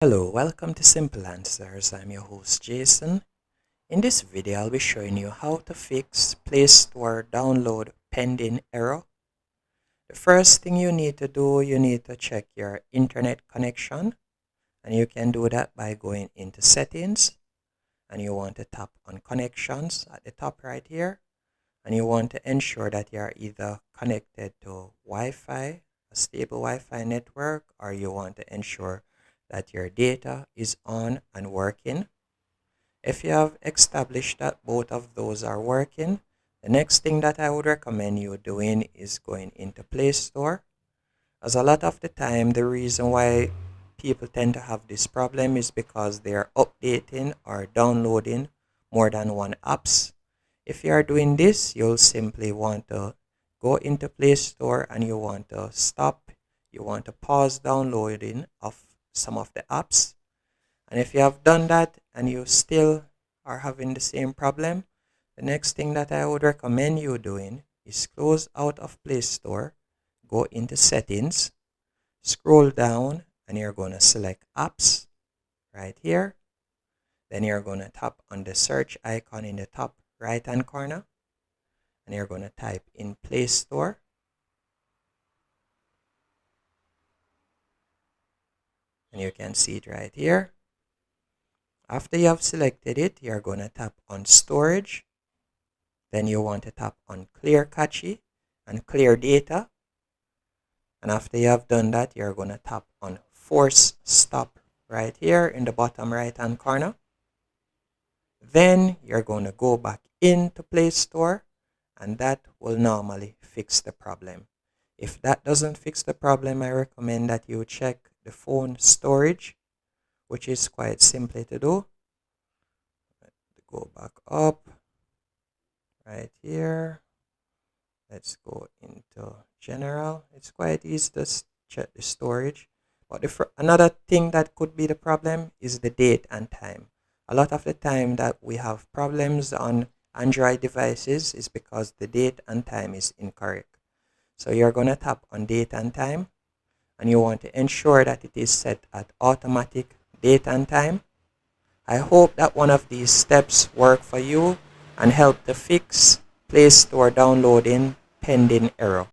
Hello, welcome to Simple Answers. I'm your host Jason. In this video, I'll be showing you how to fix Play Store download pending error. The first thing you need to do, you need to check your internet connection, and you can do that by going into settings, and you want to tap on connections at the top right here, and you want to ensure that you're either connected to Wi-Fi, a stable Wi-Fi network, or you want to ensure that your data is on and working. If you have established that both of those are working, the next thing that I would recommend you doing is going into Play Store. As a lot of the time, the reason why people tend to have this problem is because they are updating or downloading more than one apps. If you are doing this, you'll simply want to go into Play Store and you want to pause downloading of some of the apps. And if you have done that and you still are having the same problem, the next thing that I would recommend you doing is close out of Play Store, go into settings, scroll down, and you're going to select apps right here. Then you're going to tap on the search icon in the top right hand corner, and you're going to type in Play Store. And you can see it right here. After you have selected it, you're going to tap on storage. Then you want to tap on clear cache and clear data. And after you have done that, you're going to tap on force stop right here in the bottom right hand corner. Then you're going to go back into Play Store, and that will normally fix the problem. If that doesn't fix the problem, I recommend that you check the phone storage, which is quite simple to do. Go back up right here. Let's go into general. It's quite easy to check the storage. But another thing that could be the problem is the date and time. A lot of the time that we have problems on Android devices is because the date and time is incorrect. So you're going to tap on date and time, and you want to ensure that it is set at automatic date and time. I hope that one of these steps work for you and help to fix Play Store downloading pending error.